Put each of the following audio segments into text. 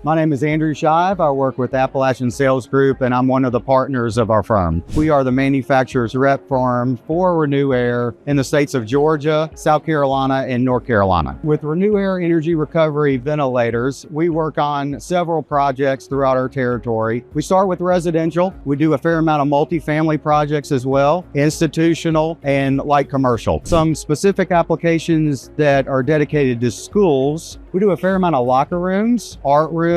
My name is Andrew Shive. I work with Appalachian Sales Group, and I'm one of the partners of our firm. We are the manufacturer's rep firm for RenewAire in the states of Georgia, South Carolina, and North Carolina. With RenewAire Energy Recovery ventilators, we work on several projects throughout our territory. We start with residential. We do a fair amount of multifamily projects as well, institutional and light commercial. Some specific applications that are dedicated to schools. We do a fair amount of locker rooms, art rooms,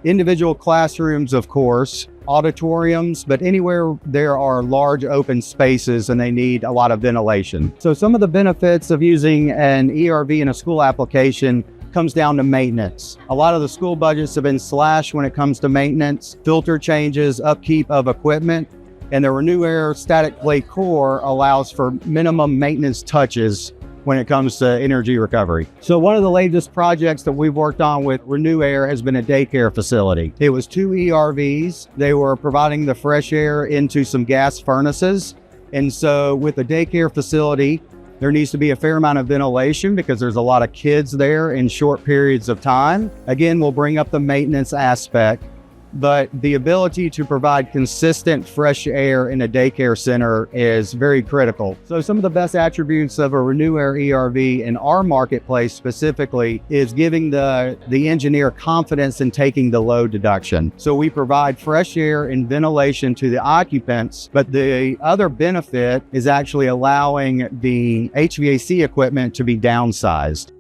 individual classrooms, of course, auditoriums, but anywhere there are large open spaces and they need a lot of ventilation. So some of the benefits of using an ERV in a school application comes down to maintenance. A lot of the school budgets have been slashed when it comes to maintenance, filter changes, upkeep of equipment, and the RenewAire static plate core allows for minimum maintenance touches when it comes to energy recovery. So one of the latest projects that we've worked on with RenewAire has been a daycare facility. It was 2 ERVs. They were providing the fresh air into some gas furnaces. And so with the daycare facility, there needs to be a fair amount of ventilation because there's a lot of kids there in short periods of time. Again, we'll bring up the maintenance aspect, but the ability to provide consistent fresh air in a daycare center is very critical. So some of the best attributes of a RenewAire ERV in our marketplace specifically is giving the engineer confidence in taking the load deduction. So we provide fresh air and ventilation to the occupants, but the other benefit is actually allowing the HVAC equipment to be downsized.